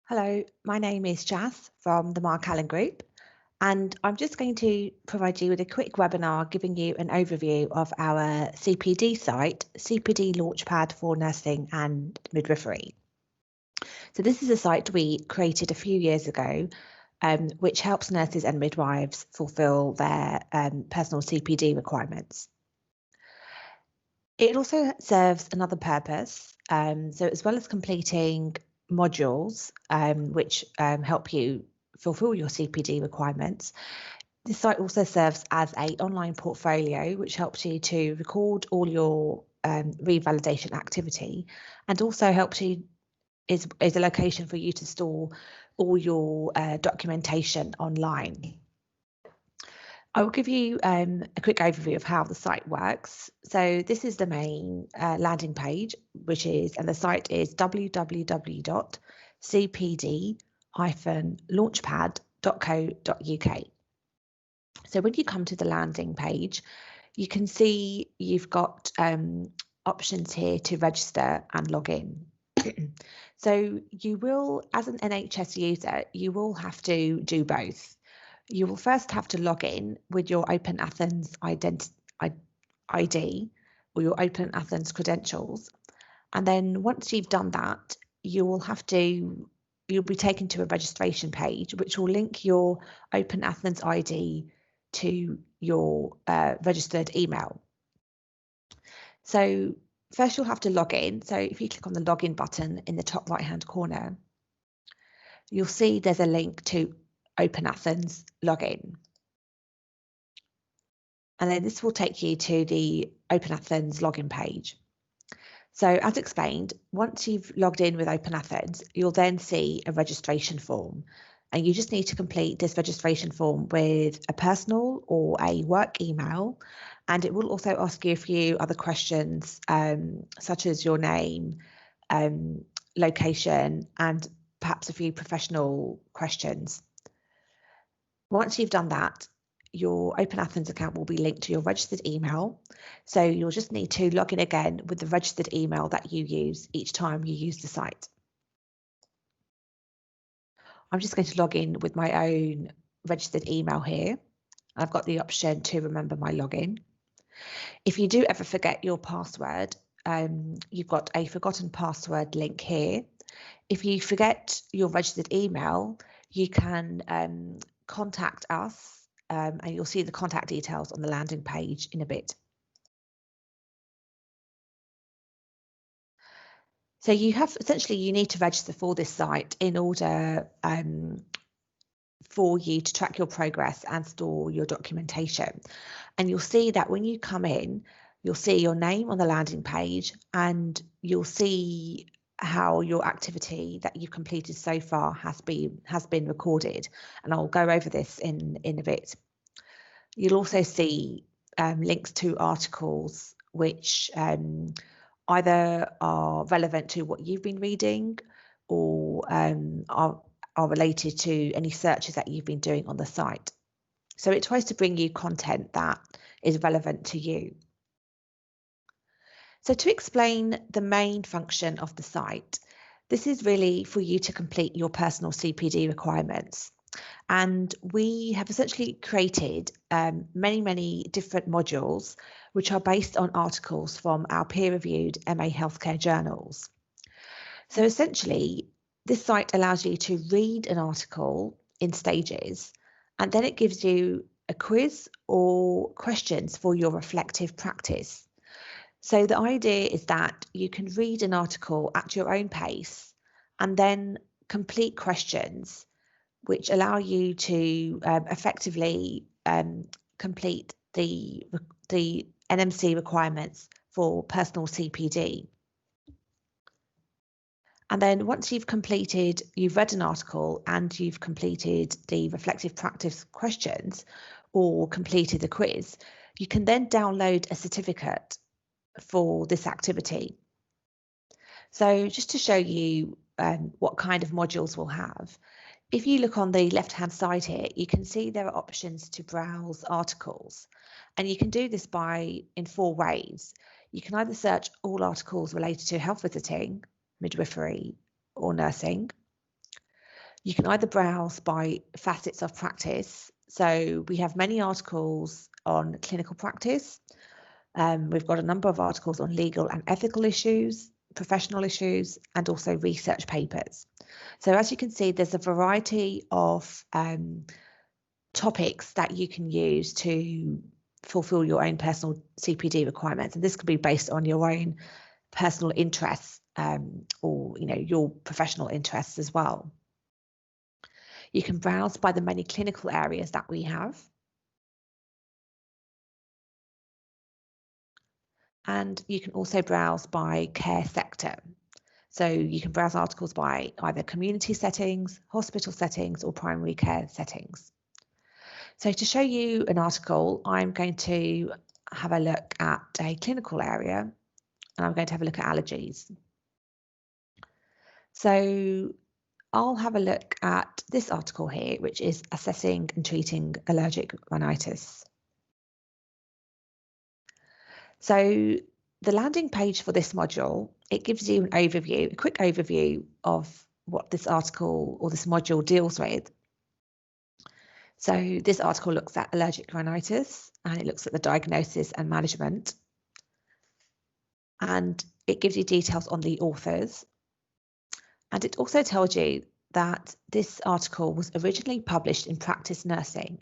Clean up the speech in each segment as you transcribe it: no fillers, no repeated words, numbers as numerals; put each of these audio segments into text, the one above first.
Hello, my name is Jas from the Mark Allen Group, and I'm just going to provide you with a quick webinar giving you an overview of our CPD site, CPD Launchpad for Nursing and Midwifery. So this is a site we created a few years ago, which helps nurses and midwives fulfill their personal CPD requirements. It also serves another purpose. So as well as completing modules which help you fulfill your CPD requirements, this site also serves as an online portfolio which helps you to record all your revalidation activity, and also helps you is a location for you to store all your documentation online. I will give you a quick overview of how the site works. So this is the main landing page, and the site is www.cpd-launchpad.co.uk. So when you come to the landing page, you can see you've got options here to register and log in. So you will, as an NHS user, you will have to do both. You will first have to log in with your Open Athens ID or your Open Athens credentials. And then once you've done that, you'll be taken to a registration page, which will link your Open Athens ID to your registered email. So first you'll have to log in. So if you click on the login button in the top right-hand corner, you'll see there's a link to Open Athens login. And then this will take you to the Open Athens login page. So as explained, once you've logged in with Open Athens, you'll then see a registration form. And you just need to complete this registration form with a personal or a work email. And it will also ask you a few other questions, such as your name, location, and perhaps a few professional questions. Once you've done that, your Open Athens account will be linked to your registered email. So you'll just need to log in again with the registered email that you use each time you use the site. I'm just going to log in with my own registered email here. I've got the option to remember my login. If you do ever forget your password, you've got a forgotten password link here. If you forget your registered email, you can contact us, and you'll see the contact details on the landing page in a bit. So you need to register for this site in order for you to track your progress and store your documentation. And you'll see that when you come in, you'll see your name on the landing page, and you'll see how your activity that you've completed so far has been recorded. And I'll go over this in a bit. You'll also see links to articles which either are relevant to what you've been reading or are related to any searches that you've been doing on the site. So it tries to bring you content that is relevant to you. So to explain the main function of the site, this is really for you to complete your personal CPD requirements. And we have essentially created many different modules which are based on articles from our peer-reviewed MA Healthcare journals. So essentially, this site allows you to read an article in stages, and then it gives you a quiz or questions for your reflective practice. So the idea is that you can read an article at your own pace and then complete questions which allow you to effectively complete the NMC requirements for personal CPD. And then once you've read an article and you've completed the reflective practice questions or completed the quiz, you can then download a certificate for this activity. So just to show you what kind of modules we'll have, if you look on the left-hand side here, you can see there are options to browse articles, and you can do this in 4 ways. You can either search all articles related to health visiting, midwifery, or nursing. You can either browse by facets of practice. So we have many articles on clinical practice. We've got a number of articles on legal and ethical issues, professional issues, and also research papers. So as you can see, there's a variety of topics that you can use to fulfill your own personal CPD requirements. And this could be based on your own personal interests or your professional interests as well. You can browse by the many clinical areas that we have. And you can also browse by care sector. So you can browse articles by either community settings, hospital settings, or primary care settings. So to show you an article, I'm going to have a look at a clinical area, and I'm going to have a look at allergies. So I'll have a look at this article here, which is assessing and treating allergic rhinitis. So the landing page for this module, it gives you an overview, a quick overview of what this article or this module deals with. So this article looks at allergic rhinitis, and it looks at the diagnosis and management. And it gives you details on the authors. And it also tells you that this article was originally published in Practice Nursing.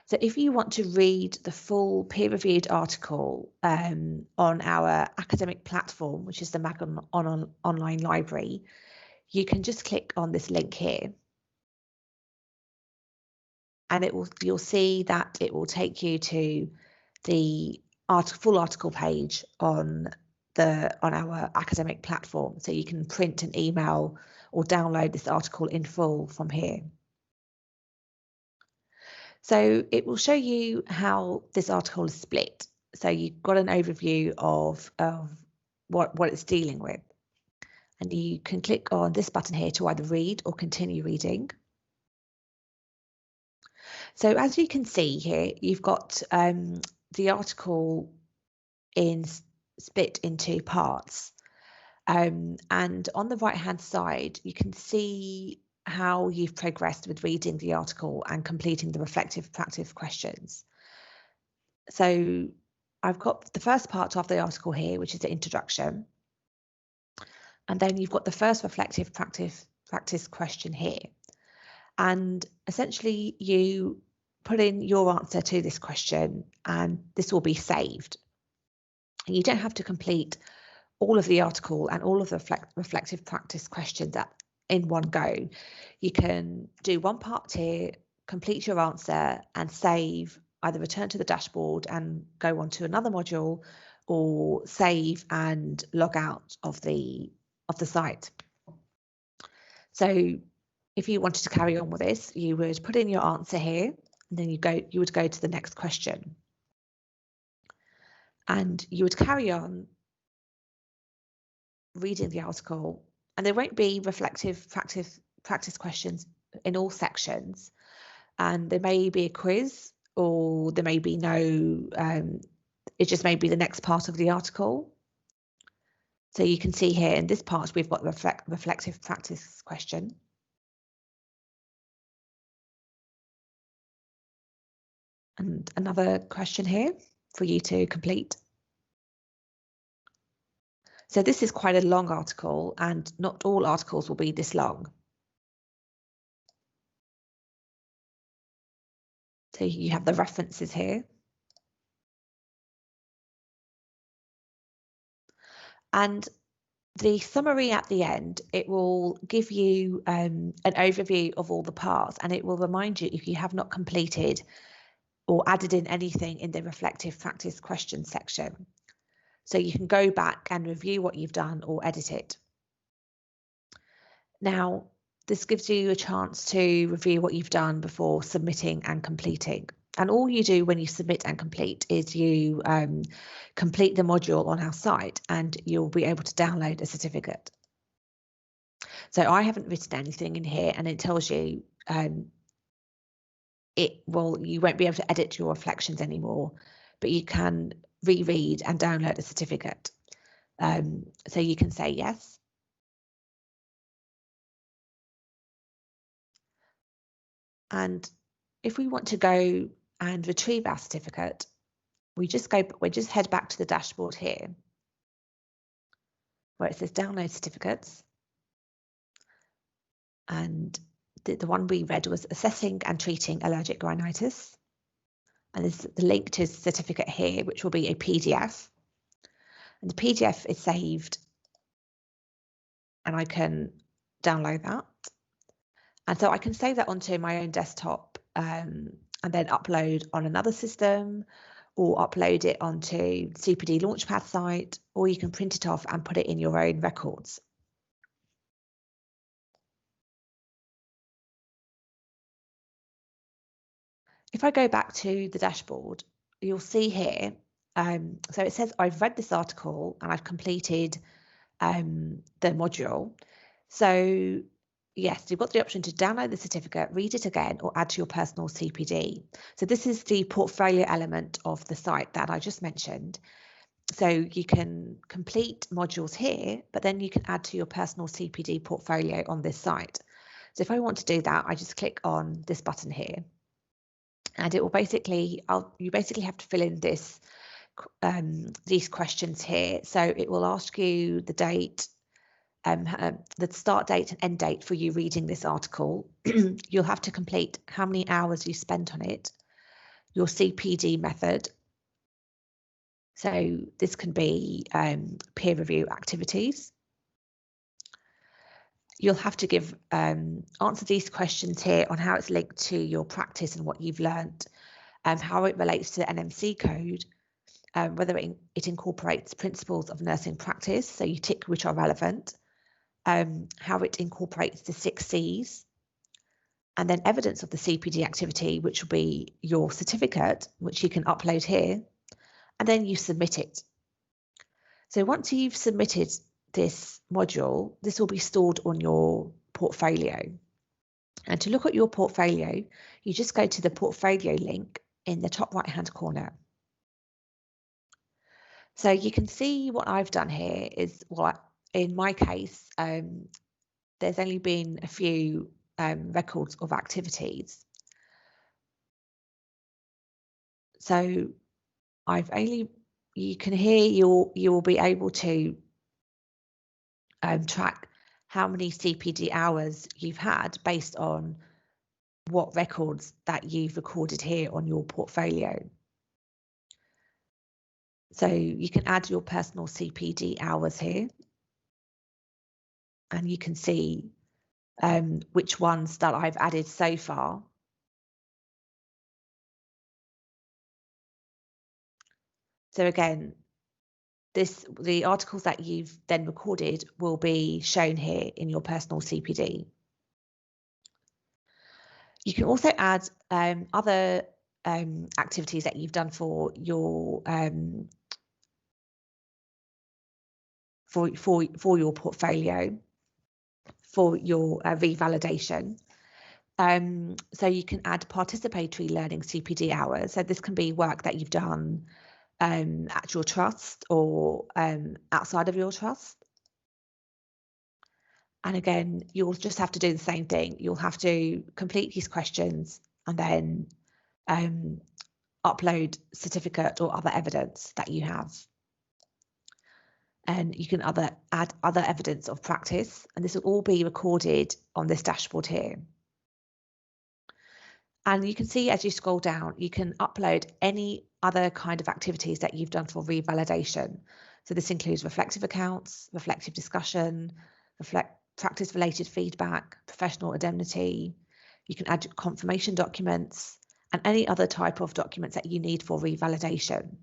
So if you want to read the full peer-reviewed article on our academic platform, which is the Magnum online library, you can just click on this link here. And you'll see that it will take you to the full article page on our academic platform. So you can print and email or download this article in full from here. So it will show you how this article is split. So you've got an overview of what it's dealing with. And you can click on this button here to either read or continue reading. So as you can see here, you've got the article split into parts. And on the right-hand side, you can see how you've progressed with reading the article and completing the reflective practice questions. So I've got the first part of the article here, which is the introduction. And then you've got the first reflective practice question here. And essentially you put in your answer to this question and this will be saved. And you don't have to complete all of the article and all of the reflective practice questions in one go. You can do one part here, complete your answer and save, either return to the dashboard and go on to another module, or save and log out of the site. So if you wanted to carry on with this, you would put in your answer here, and then you would go to the next question. And you would carry on reading the article, and there won't be reflective practice questions in all sections, and there may be a quiz, or there may be no, it just may be the next part of the article. So you can see here in this part, we've got the reflective practice question. And another question here for you to complete. So this is quite a long article, and not all articles will be this long. So you have the references here. And the summary at the end, it will give you an overview of all the parts, and it will remind you if you have not completed or added in anything in the reflective practice question section. So you can go back and review what you've done or edit it. Now, this gives you a chance to review what you've done before submitting and completing. And all you do when you submit and complete is you complete the module on our site, and you'll be able to download a certificate. So I haven't written anything in here, and it tells you you won't be able to edit your reflections anymore, but you can reread and download a certificate. So you can say yes. And if we want to go and retrieve our certificate, we just head back to the dashboard here, where it says download certificates. And the one we read was assessing and treating allergic rhinitis. And there's the link to the certificate here, which will be a PDF. And the PDF is saved, and I can download that. And so I can save that onto my own desktop and then upload on another system, or upload it onto CPD Launchpad site, or you can print it off and put it in your own records. If I go back to the dashboard, you'll see here, so it says I've read this article and I've completed the module. So yes, you've got the option to download the certificate, read it again, or add to your personal CPD. So this is the portfolio element of the site that I just mentioned. So you can complete modules here, but then you can add to your personal CPD portfolio on this site. So if I want to do that, I just click on this button here, and it will basically, you basically have to fill in these questions here. So it will ask you the date, the start date and end date for you reading this article. You'll have to complete how many hours you spent on it, your CPD method. So this can be peer review activities. You'll have to give answer these questions here on how it's linked to your practice and what you've learned, how it relates to the NMC code, whether it incorporates principles of nursing practice, so you tick which are relevant, how it incorporates the 6 Cs, and then evidence of the CPD activity, which will be your certificate, which you can upload here, and then you submit it. So once you've submitted this module, this will be stored on your portfolio. And to look at your portfolio, you just go to the portfolio link in the top right-hand corner. So you can see what I've done here is, what in my case, there's only been a few records of activities. So you can hear you will be able to track how many CPD hours you've had based on what records that you've recorded here on your portfolio. So you can add your personal CPD hours here, and you can see which ones that I've added so far. So again, the articles that you've then recorded will be shown here in your personal CPD. You can also add other activities that you've done for your for your portfolio, for your revalidation. So you can add participatory learning CPD hours. So this can be work that you've done at your trust or outside of your trust. And again, you'll just have to do the same thing. You'll have to complete these questions and then upload certificate or other evidence that you have. And you can add other evidence of practice, and this will all be recorded on this dashboard here. And you can see as you scroll down, you can upload any other kind of activities that you've done for revalidation. So this includes reflective accounts, reflective discussion, practice-related feedback, professional indemnity. You can add confirmation documents and any other type of documents that you need for revalidation.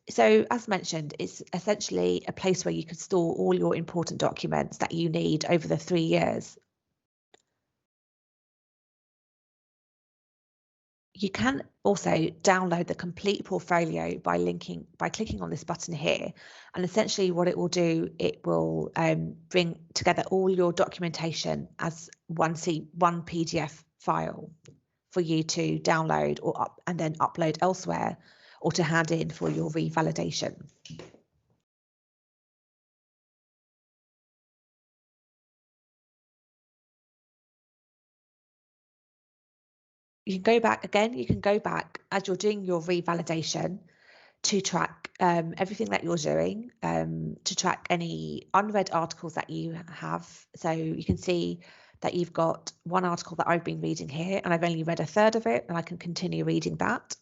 So as mentioned, it's essentially a place where you can store all your important documents that you need over the 3 years. You can also download the complete portfolio by clicking on this button here, and essentially what it will do, it will bring together all your documentation as one PDF file for you to download and then upload elsewhere, or to hand in for your revalidation. You can go back again, you can go back as you're doing your revalidation to track everything that you're doing, to track any unread articles that you have. So you can see that you've got one article that I've been reading here, and I've only read a third of it, and I can continue reading that.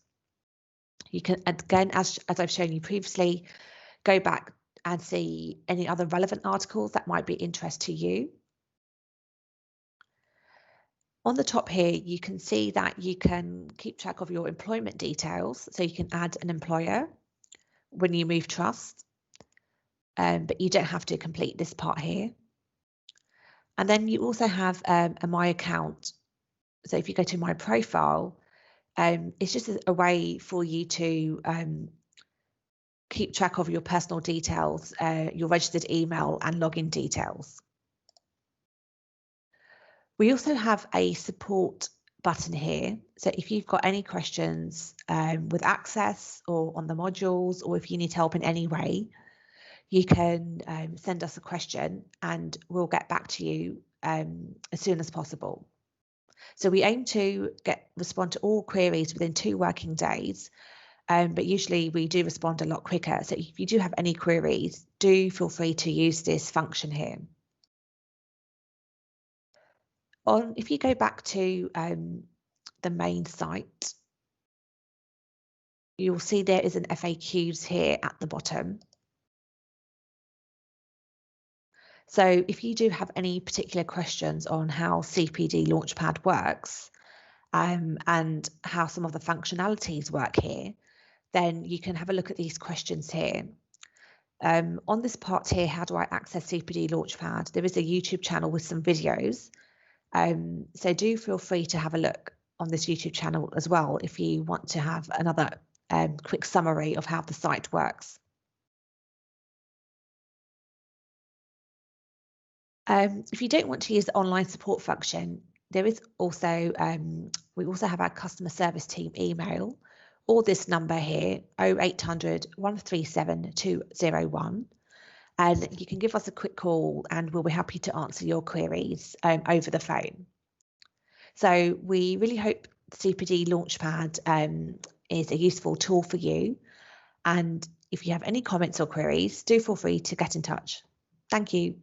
You can, again, as I've shown you previously, go back and see any other relevant articles that might be of interest to you. On the top here, you can see that you can keep track of your employment details. So you can add an employer when you move trust, but you don't have to complete this part here. And then you also have a My Account. So if you go to My Profile, it's just a way for you to keep track of your personal details, your registered email and login details. We also have a support button here. So if you've got any questions with access or on the modules, or if you need help in any way, you can send us a question and we'll get back to you as soon as possible. So we aim to respond to all queries within 2 working days, but usually we do respond a lot quicker. So if you do have any queries, do feel free to use this function here. If you go back to the main site, you'll see there is an FAQs here at the bottom. So if you do have any particular questions on how CPD Launchpad works and how some of the functionalities work here, then you can have a look at these questions here. On this part here, how do I access CPD Launchpad? There is a YouTube channel with some videos. So do feel free to have a look on this YouTube channel as well if you want to have another quick summary of how the site works. If you don't want to use the online support function, there is also, we also have our customer service team email, or this number here, 0800 137 201. And you can give us a quick call and we'll be happy to answer your queries over the phone. So we really hope CPD Launchpad is a useful tool for you. And if you have any comments or queries, do feel free to get in touch. Thank you.